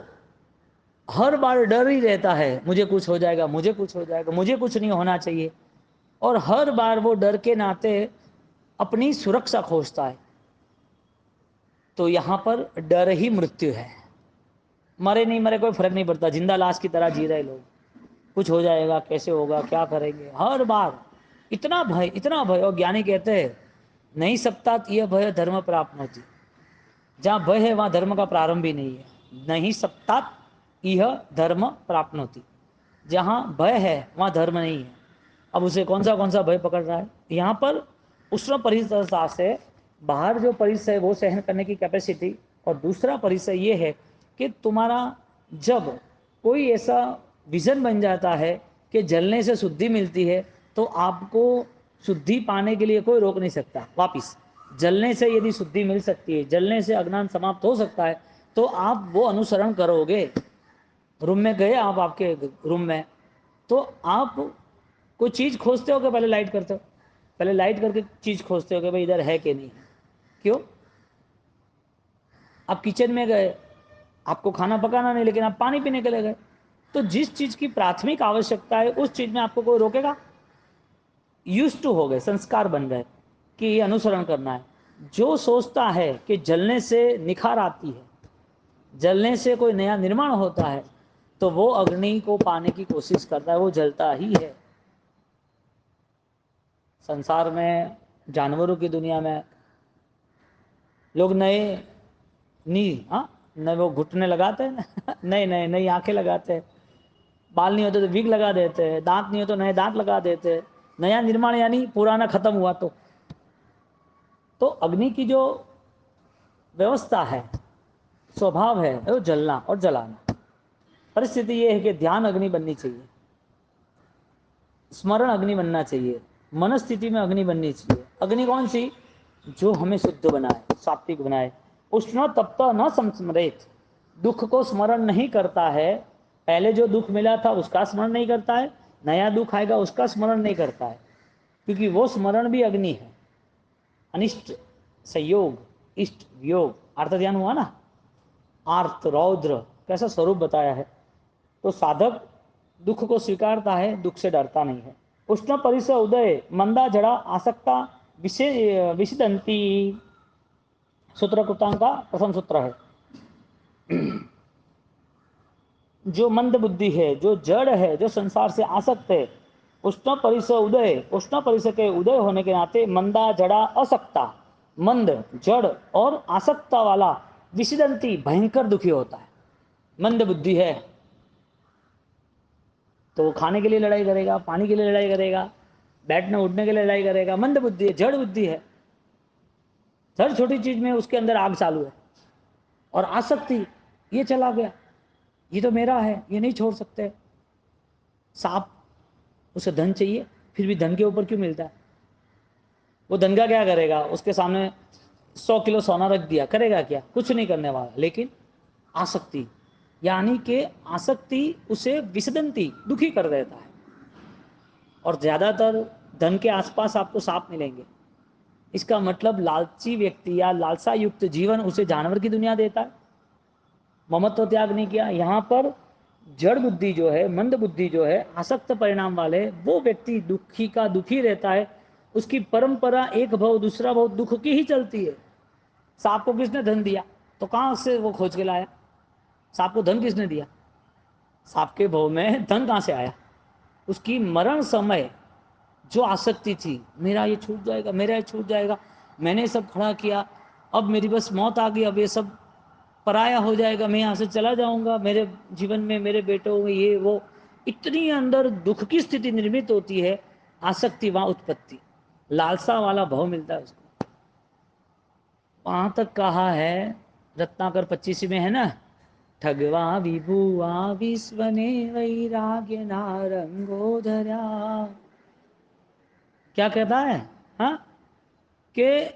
Speaker 1: हर बार डर ही रहता है, मुझे कुछ हो जाएगा, मुझे कुछ हो जाएगा, मुझे कुछ नहीं होना चाहिए। और हर बार वो डर के नाते अपनी सुरक्षा खोजता है। तो यहां पर डर ही मृत्यु है। मरे नहीं मरे कोई फर्क नहीं पड़ता, जिंदा लाश की तरह जी रहे लोग, कुछ हो जाएगा, कैसे होगा, क्या करेंगे, हर बार इतना भय, इतना भय। और ज्ञानी कहते हैं नहीं सकता यह भय धर्म प्राप्त होती। जहां भय है वहां धर्म का प्रारंभ ही नहीं है। नहीं सकता यह धर्म प्राप्त होती, जहां भय है वहां धर्म नहीं है। अब उसे कौन सा भय पकड़ रहा है। यहाँ पर उष्ण परिसरता से बाहर जो परिसर है वो सहन करने की कैपेसिटी, और दूसरा परिसर ये है कि तुम्हारा जब कोई ऐसा विजन बन जाता है कि जलने से शुद्धि मिलती है, तो आपको शुद्धि पाने के लिए कोई रोक नहीं सकता। वापिस जलने से यदि शुद्धि मिल सकती है, जलने से अज्ञान समाप्त हो सकता है, तो आप वो अनुसरण करोगे। रूम में गए आप, आपके रूम में, तो आप कोई चीज़ खोजते हो कि पहले लाइट करते हो? पहले लाइट करके चीज़ खोजते हो कि भाई इधर है कि नहीं है। क्यों? आप किचन में गए, आपको खाना पकाना नहीं, लेकिन आप पानी पीने के लिए गए, तो जिस चीज़ की प्राथमिक आवश्यकता है उस चीज़ में आपको कोई रोकेगा? यूज टू हो गए, संस्कार बन गए कि ये अनुसरण करना है। जो सोचता है कि जलने से निखार आती है, जलने से कोई नया निर्माण होता है, तो वो अग्नि को पाने की कोशिश करता है, वो जलता ही है। संसार में, जानवरों की दुनिया में लोग नए नी हाँ नए वो घुटने लगाते हैं ना नए नए नई आंखें लगाते हैं, बाल नहीं होते तो विग लगा देते हैं, दांत नहीं हो तो नए दांत लगा देते हैं। नया निर्माण यानी पुराना खत्म हुआ। तो अग्नि की जो व्यवस्था है, स्वभाव है, वो जलना और जलाना। परिस्थिति ये है कि ध्यान अग्नि बननी चाहिए, स्मरण अग्नि बनना चाहिए, मनस्थिति में अग्नि बननी चाहिए। अग्नि कौन सी? जो हमें शुद्ध बनाए, सात्विक बनाए। उष्ण तप्त न संस्मरेत, दुख को स्मरण नहीं करता है। पहले जो दुख मिला था उसका स्मरण नहीं करता है, नया दुख आएगा उसका स्मरण नहीं करता है, क्योंकि वो स्मरण भी अग्नि है। अनिष्ट संयोग, इष्ट वियोग, अर्थ ध्यान हुआ ना। आर्त रौद्र कैसा स्वरूप बताया है। तो साधक दुख को स्वीकारता है, दुख से डरता नहीं है। उष्ण परिस उदय मंदा जड़ा आसक्ता विषदंती, सूत्र कृतांग का प्रथम सूत्र है। जो मंद बुद्धि है, जो जड़ है, जो संसार से आसक्त है, उष्ण परिस उदय, उष्ण परिस के उदय होने के नाते मंदा जड़ा असक्ता, मंद जड़ और आसक्ता वाला विषदंती भयंकर दुखी होता है। मंद बुद्धि है तो वो खाने के लिए लड़ाई करेगा, पानी के लिए लड़ाई करेगा, बैठने उठने के लिए लड़ाई करेगा। मंद बुद्धि है, जड़ बुद्धि है, हर छोटी चीज में उसके अंदर आग चालू है। और आसक्ति, ये चला गया, ये तो मेरा है, ये नहीं छोड़ सकते। सांप, उसे धन चाहिए, फिर भी धन के ऊपर क्यों मिलता है? वो धन का क्या करेगा? उसके सामने 100 किलो सोना रख दिया, करेगा क्या? कुछ नहीं करने वाला। लेकिन आसक्ति, यानी कि आसक्ति उसे विसदंती, दुखी कर देता है। और ज्यादातर धन के आसपास आपको सांप मिलेंगे। इसका मतलब लालची व्यक्ति या लालसा युक्त जीवन उसे जानवर की दुनिया देता है। ममत्व त्याग नहीं किया। यहाँ पर जड़ बुद्धि जो है, मंद बुद्धि जो है, आसक्त परिणाम वाले, वो व्यक्ति दुखी का दुखी रहता है। उसकी परंपरा एक भव दूसरा भव दुख की ही चलती है। सांप को किसने धन दिया? तो कहाँ से वो खोज के लाया? सांप को धन किसने दिया? सांप के भव में धन कहाँ से आया? उसकी मरण समय जो आसक्ति थी, मेरा ये छूट जाएगा, मेरा ये छूट जाएगा, मैंने सब खड़ा किया, अब मेरी बस मौत आ गई, अब ये सब पराया हो जाएगा, मैं यहाँ से चला जाऊंगा, मेरे जीवन में मेरे बेटों में ये वो, इतनी अंदर दुख की स्थिति निर्मित होती है। आसक्ति वहां उत्पत्ति, लालसा वाला भाव मिलता है उसको। वहां तक कहा है रत्नाकर 25 में है ना, ठगवा विभुआ विश्वने वैराग्य नारंगो धरा। क्या कहता है? हाँ, कि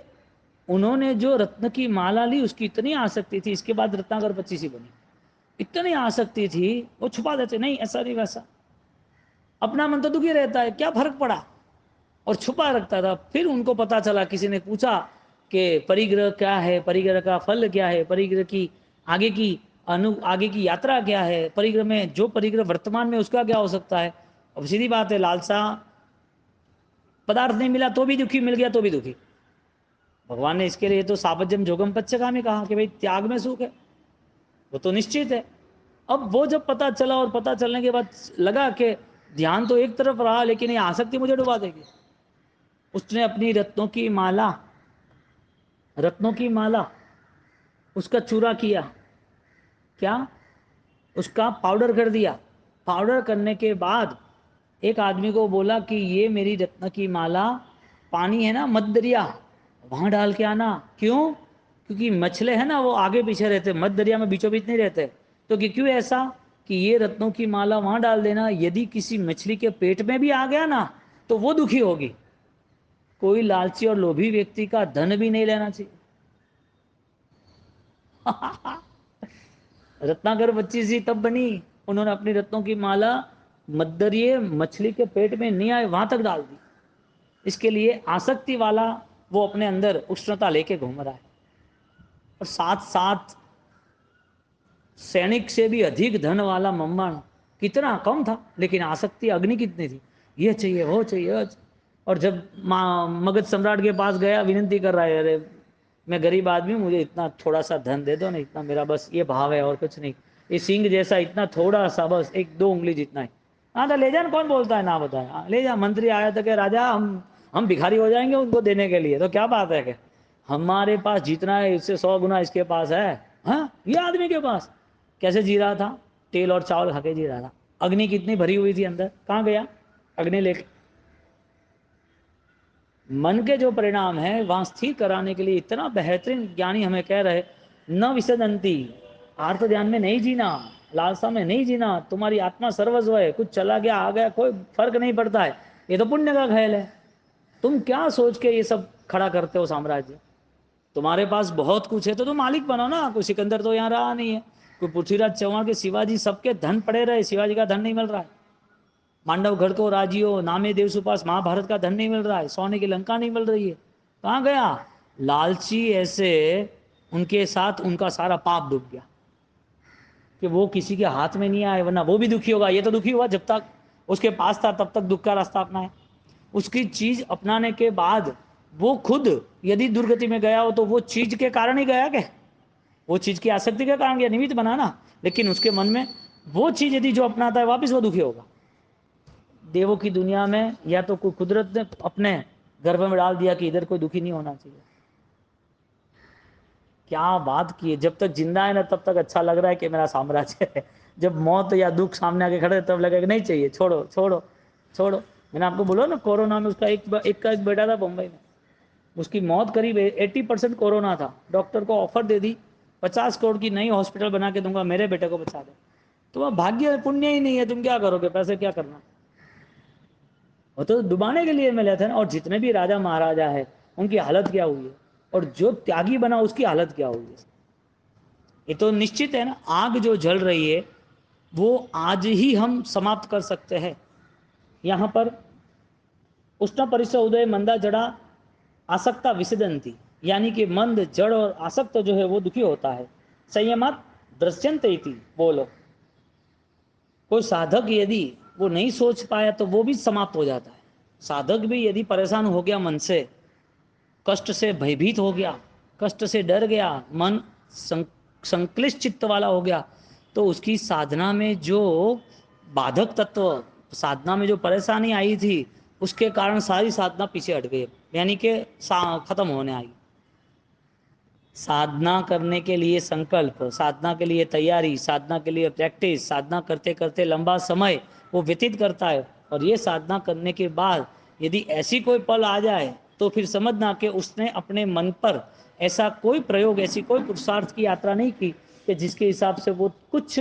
Speaker 1: उन्होंने जो रत्न की माला ली उसकी इतनी आसक्ति थी, इसके बाद रत्नाकर 25 बनी, इतनी आसक्ति थी वो छुपा देते, नहीं ऐसा नहीं वैसा, अपना मन तो दुखी रहता है, क्या फर्क पड़ा, और छुपा रखता था। फिर उनको पता चला, किसी ने पूछा कि परिग्रह क्या है, परिग्रह का फल क्या है, परिग्रह की आगे की यात्रा क्या है, परिग्रह में जो परिग्रह वर्तमान में उसका क्या हो सकता है। अब सीधी बात है, लालसा पदार्थ नहीं मिला तो भी दुखी, मिल गया तो भी दुखी। भगवान ने इसके लिए तो सापज्यम जोगम पच्चका में कहा कि भाई त्याग में सुख है, वो तो निश्चित है। अब वो जब पता चला, और पता चलने के बाद लगा कि ध्यान तो एक तरफ रहा लेकिन ये आसक्ति मुझे डुबा देगी, उसने अपनी रत्नों की माला उसका चूरा किया, क्या, उसका पाउडर कर दिया। पाउडर करने के बाद एक आदमी को बोला कि ये मेरी रत्न की माला, पानी है ना मध्य दरिया, वहां डाल के आना। क्यों? क्योंकि मछले हैं ना वो आगे पीछे रहते, मध्य दरिया में बीचों बीच नहीं रहते। तो क्यों ऐसा कि ये रत्नों की माला वहां डाल देना, यदि किसी मछली के पेट में भी आ गया ना तो वो दुखी होगी। कोई लालची और लोभी व्यक्ति का धन भी नहीं लेना चाहिए। रत्नाकर 25 तब बनी, उन्होंने अपनी रत्नों की माला मद्दरिये मछली के पेट में नहीं आए वहां तक डाल दी। इसके लिए आसक्ति वाला वो अपने अंदर उष्णता लेके घूम रहा है, और साथ साथ सैनिक से भी अधिक धन वाला मम्मण कितना कम था, लेकिन आसक्ति अग्नि कितनी थी, ये चाहिए वो चाहिए। और जब मगध सम्राट के पास गया, विनती कर रहा है, अरे मैं गरीब आदमी हूँ, मुझे इतना थोड़ा सा धन दे दो ना, इतना मेरा बस ये भाव है और कुछ नहीं, ये सिंह जैसा इतना थोड़ा सा, बस 1-2 उंगली जितना ही। हाँ तो ले जा, कौन बोलता है ना बताया, ले जा। मंत्री आया था कि राजा हम भिखारी हो जाएंगे उनको देने के लिए, तो क्या बात है कि हमारे पास जितना है इससे 100 गुना इसके पास है। हाँ, ये आदमी के पास कैसे जी रहा था, तेल और चावल खा के जी रहा था। अग्नि कितनी भरी हुई थी अंदर, कहाँ गया अग्नि लेके? मन के जो परिणाम है वहां स्थिर कराने के लिए इतना बेहतरीन ज्ञानी हमें कह रहे, न विसदंती, आर्थ ध्यान में नहीं जीना, लालसा में नहीं जीना, तुम्हारी आत्मा सर्वस्व है, कुछ चला गया आ गया कोई फर्क नहीं पड़ता है, ये तो पुण्य का खेल है। तुम क्या सोच के ये सब खड़ा करते हो साम्राज्य? तुम्हारे पास बहुत कुछ है तो तुम मालिक बनो ना। कोई सिकंदर तो यहाँ रहा नहीं है, कोई पृथ्वीराज चौहान के शिवाजी सबके धन पड़े रहे, शिवाजी का धन नहीं मिल रहा है। मांडव को राजियो नामे देव सुपास, महाभारत का धन नहीं मिल रहा है, सोने की लंका नहीं मिल रही है, कहाँ गया? लालची ऐसे उनके साथ उनका सारा पाप डूब गया कि वो किसी के हाथ में नहीं आए, वरना वो भी दुखी होगा। ये तो दुखी हुआ जब तक उसके पास था, तब तक दुख का रास्ता अपनाए। उसकी चीज अपनाने के बाद वो खुद यदि दुर्गति में गया हो तो वो चीज के कारण ही गया क्या? वो चीज की आसक्ति के कारण गया, निमित्त बना ना। लेकिन उसके मन में वो चीज यदि जो अपनाता है वापिस वो दुखी होगा। देवों की दुनिया में या तो कोई कुदरत ने अपने गर्भ में डाल दिया कि इधर कोई दुखी नहीं होना चाहिए। क्या बात की है, जब तक जिंदा है ना तब तक अच्छा लग रहा है कि मेरा साम्राज्य है, जब मौत या दुख सामने आके खड़े तब लगेगा नहीं चाहिए, छोड़ो छोड़ो छोड़ो। मैंने आपको बोला ना, कोरोना में उसका एक बेटा था बम्बई में, उसकी मौत करीब 80% कोरोना था। डॉक्टर को ऑफर दे दी 50 करोड़ की नई हॉस्पिटल बना के दूंगा, मेरे बेटे को बचा दो। तो वह भाग्य पुण्य ही नहीं है, तुम क्या करोगे, पैसे क्या करना, वो तो डुबाने के लिए मिले थे ना। और जितने भी राजा महाराजा है उनकी हालत क्या हुई है, और जो त्यागी बना उसकी हालत क्या हुई है। ये तो निश्चित है ना, आग जो जल रही है वो आज ही हम समाप्त कर सकते हैं। यहाँ पर उष्ण परिसर उदय मंदा जड़ा आसक्ता विसदंती, यानी कि मंद जड़ और आसक्त जो है वो दुखी होता है। संयमात दृश्यंत इति, बोलो कोई साधक यदि वो नहीं सोच पाया तो वो भी समाप्त हो जाता है। साधक भी यदि परेशान हो गया, मन से कष्ट से भयभीत हो गया, कष्ट से डर गया, मन संक्लिष्ट चित्त वाला हो गया, तो उसकी साधना में जो बाधक तत्व, साधना में जो परेशानी आई थी उसके कारण सारी साधना पीछे हट गई, यानी कि खत्म होने आई। साधना करने के लिए संकल्प, साधना के लिए तैयारी, साधना के लिए प्रैक्टिस, साधना करते करते लंबा समय वो व्यतीत करता है। और ये साधना करने के बाद यदि ऐसी कोई पल आ जाए तो फिर समझना कि उसने अपने मन पर ऐसा कोई प्रयोग, ऐसी कोई पुरुषार्थ की यात्रा नहीं की कि जिसके हिसाब से वो कुछ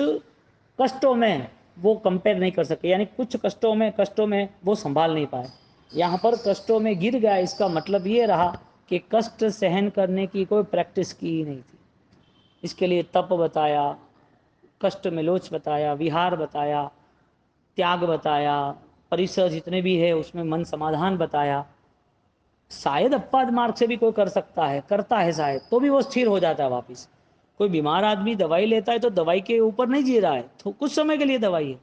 Speaker 1: कष्टों में वो कंपेयर नहीं कर सके, यानी कुछ कष्टों में वो संभाल नहीं पाए। यहाँ पर कष्टों में गिर गया, इसका मतलब ये रहा कि कष्ट सहन करने की कोई प्रैक्टिस की ही नहीं थी। इसके लिए तप बताया, कष्ट मिलोच बताया, विहार बताया, त्याग बताया, परिसर जितने भी है उसमें मन समाधान बताया। शायद अपवाद मार्ग से भी कोई कर सकता है, करता है शायद, तो भी वो स्थिर हो जाता है वापस। कोई बीमार आदमी दवाई लेता है तो दवाई के ऊपर नहीं जी रहा है, तो कुछ समय के लिए दवाई है,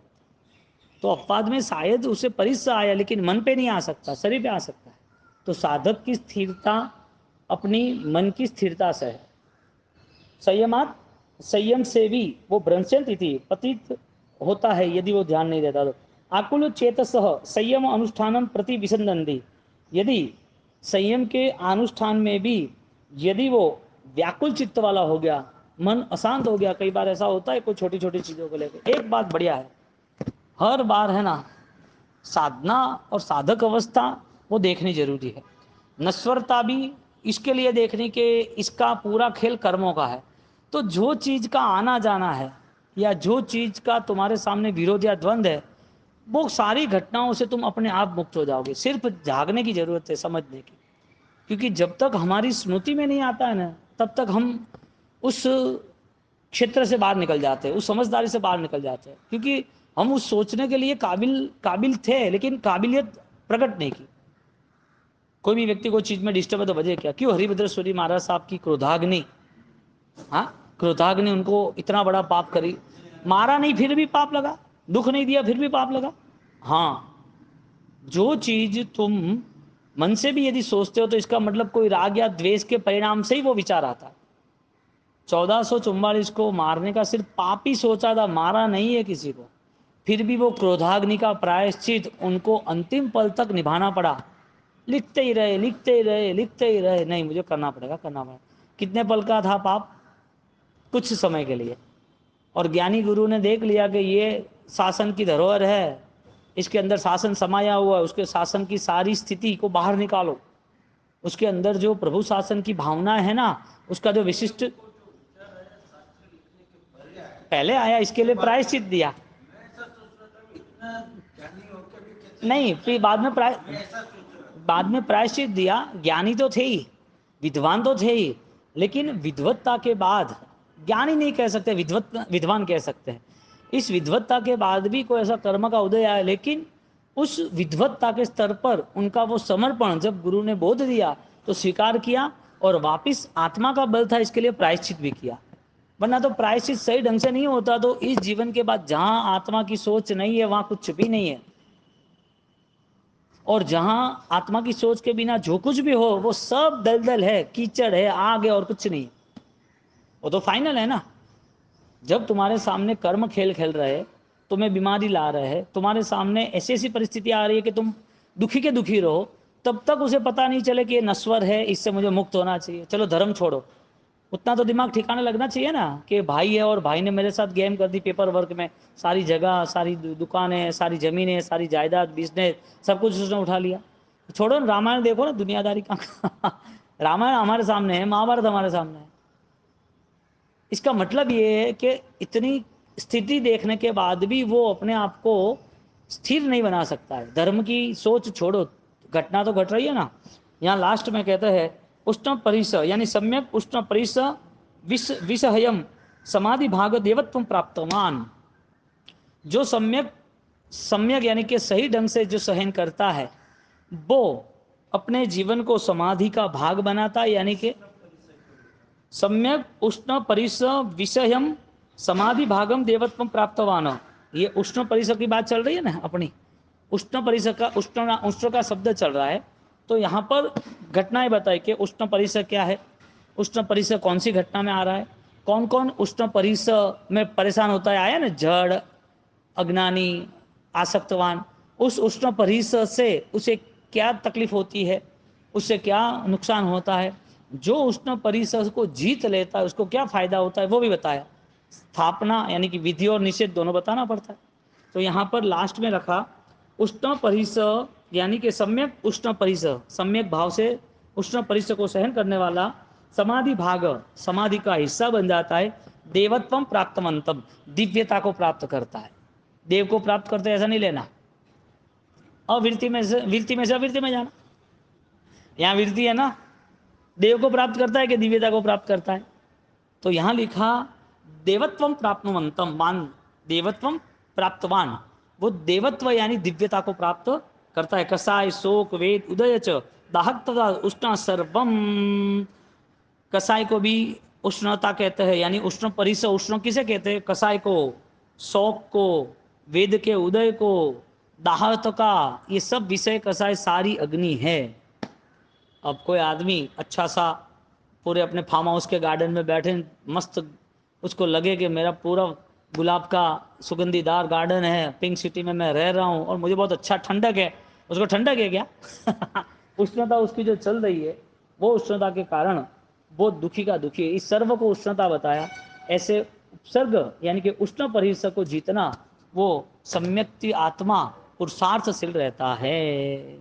Speaker 1: तो अपवाद में शायद उसे परिसर आया, लेकिन मन पे नहीं आ सकता, शरीर पे आ सकता है। तो साधक की स्थिरता अपनी मन की स्थिरता से है। संयमात, संयम से भी वो भ्रंशंत थी पतित होता है यदि वो ध्यान नहीं देता तो। आकुल चेतसः संयम अनुष्ठानम प्रति विसंदन्ति, यदि संयम के अनुष्ठान में भी यदि वो व्याकुल चित्त वाला हो गया, मन अशांत हो गया, कई बार ऐसा होता है कोई छोटी छोटी चीज़ों को लेकर। एक बात बढ़िया है, हर बार है ना, साधना और साधक अवस्था वो देखनी जरूरी है। नश्वरता भी इसके लिए देखनी कि इसका पूरा खेल कर्मों का है। तो जो चीज़ का आना जाना है या जो चीज़ का तुम्हारे सामने विरोध या द्वंद्व है, वो सारी घटनाओं से तुम अपने आप मुक्त हो जाओगे। सिर्फ जागने की जरूरत है, समझने की। क्योंकि जब तक हमारी स्मृति में नहीं आता है ना, तब तक हम उस क्षेत्र से बाहर निकल जाते हैं, उस समझदारी से बाहर निकल जाते हैं। क्योंकि हम उस सोचने के लिए काबिल थे, लेकिन काबिलियत प्रकट नहीं की। कोई भी व्यक्ति को चीज में डिस्टर्ब है तो वजह क्या? क्यों हरिभद्र सूरी महाराज साहब की क्रोधाग्नि, हाँ, क्रोधाग्नि उनको इतना बड़ा पाप करी, मारा नहीं फिर भी पाप लगा, दुख नहीं दिया फिर भी पाप लगा। हाँ, जो चीज तुम मन से भी यदि सोचते हो तो इसका मतलब कोई राग या द्वेष के परिणाम से ही वो विचार आता है। 1444 को मारने का सिर्फ पाप ही सोचा था, मारा नहीं है किसी को, फिर भी वो क्रोधाग्नि का प्रायश्चित उनको अंतिम पल तक निभाना पड़ा। लिखते ही रहे, लिखते ही रहे, लिखते ही रहे, नहीं मुझे करना पड़ेगा, करना पड़ेगा। कितने पल का था पाप? कुछ समय के लिए। और ज्ञानी गुरु ने देख लिया कि ये शासन की धरोहर है, इसके अंदर शासन समाया हुआ है, उसके शासन की सारी स्थिति को बाहर निकालो। उसके अंदर जो प्रभु शासन की भावना है ना, उसका जो विशिष्ट पहले आया, इसके लिए प्रायश्चित दिया। नहीं, फिर बाद में प्रायश्चित दिया। ज्ञानी तो थे ही, विद्वान तो थे ही, लेकिन विद्वत्ता के बाद, ज्ञानी नहीं कह सकते, विद्वान कह सकते हैं। इस विद्वत्ता के बाद भी कोई ऐसा कर्म का उदय आया, लेकिन उस विद्वत्ता के स्तर पर उनका वो समर्पण जब गुरु ने बोध दिया तो स्वीकार किया, और वापिस आत्मा का बल था इसके लिए प्रायश्चित भी किया। वरना तो प्रायश्चित सही ढंग से नहीं होता तो इस जीवन के बाद जहां आत्मा की सोच नहीं है वहां कुछ भी नहीं है, और जहां आत्मा की सोच के बिना जो कुछ भी हो वो सब दलदल है, कीचड़ है, आग है, और कुछ नहीं। वो तो फाइनल है ना। जब तुम्हारे सामने कर्म खेल खेल रहे, तुम्हें बीमारी ला रहे हैं, तुम्हारे सामने ऐसी ऐसी परिस्थिति आ रही है कि तुम दुखी के दुखी रहो, तब तक उसे पता नहीं चले कि ये नश्वर है, इससे मुझे मुक्त होना चाहिए, चलो धर्म छोड़ो। उतना तो दिमाग ठिकाने लगना चाहिए ना कि भाई है और भाई ने मेरे साथ गेम कर दी पेपर वर्क में, सारी जगह, सारी दुकानें, सारी जमीनें, सारी जायदाद, बिजनेस, सब कुछ उसने उठा लिया। छोड़ो ना, रामायण देखो ना, दुनियादारी का रामायण हमारे सामने है, महाभारत हमारे सामने है। इसका मतलब ये है कि इतनी स्थिति देखने के बाद भी वो अपने आप को स्थिर नहीं बना सकता है। धर्म की सोच छोड़ो, घटना तो घट रही है ना। यहाँ लास्ट में कहते हैं उष्ण परिस, यानी सम्यक उष्ण परिस विषहयम समाधि भाग देवत्व प्राप्तवान। जो सम्यक सम्यक यानी कि सही ढंग से जो सहन करता है, वो अपने जीवन को समाधि का भाग बनाता है, यानी कि सम्यक उष्ण परिस विषयम समाधि भागम देवत्व प्राप्तवान। ये उष्ण परिस की बात चल रही है ना अपनी, उष्ण परिस का उष्ण का शब्द चल रहा है। तो यहाँ पर घटनाएं बताई कि उष्ण परिस क्या है, उष्ण परिस कौन सी घटना में आ रहा है, कौन कौन उष्ण परिस में परेशान होता है। आया ना, जड़, अज्ञानी, आसक्तवान। उस उष्ण परिस से उसे क्या तकलीफ होती है, उससे क्या नुकसान होता है। जो उष्ण परिसर को जीत लेता है उसको क्या फायदा होता है वो भी बताया। स्थापना यानी कि विधि और निषेध दोनों बताना पड़ता है। तो यहाँ पर लास्ट में रखा उष्ण परिसर यानी कि सम्यक उष्ण परिसर, सम्यक भाव से उष्ण परिसर को सहन करने वाला समाधि भाग, समाधि का हिस्सा बन जाता है। देवत्वम प्राप्तवंतम, दिव्यता को प्राप्त करता है। देव को प्राप्त करते ऐसा नहीं लेना, अवृत्ति में से वृत्ति में से अवृत्ति में जाना। यहाँ वृत्ति है ना, देव को प्राप्त करता है कि दिव्यता को प्राप्त करता है। तो यहाँ लिखा देवत्वम प्राप्तवंतम, मान देवत्वम प्राप्तवान, वो देवत्व यानी दिव्यता को प्राप्त करता है। कसाय शोक वेद उदय च दाहक तथा उष्ण सर्वम, कसाय को भी उष्णता कहते हैं, यानी उष्ण परिसर। उष्ण किसे कहते हैं? कसाय को, शोक को, वेद के उदय को, दाहक का, ये सब विषय कसाय सारी अग्नि है। अब कोई आदमी अच्छा सा पूरे अपने फार्म हाउस के गार्डन में बैठे मस्त, उसको लगे कि मेरा पूरा गुलाब का सुगंधीदार गार्डन है, पिंक सिटी में मैं रह रहा हूँ और मुझे बहुत अच्छा ठंडक है, उसको ठंडक है क्या? उष्णता उसकी जो चल रही है, वो उष्णता के कारण वो दुखी का दुखी है। इस सर्व को उष्णता बताया। ऐसे उपसर्ग यानी कि उष्ण परिसर को जीतना, वो सम्यक्ति आत्मा पुरुषार्थशील रहता है।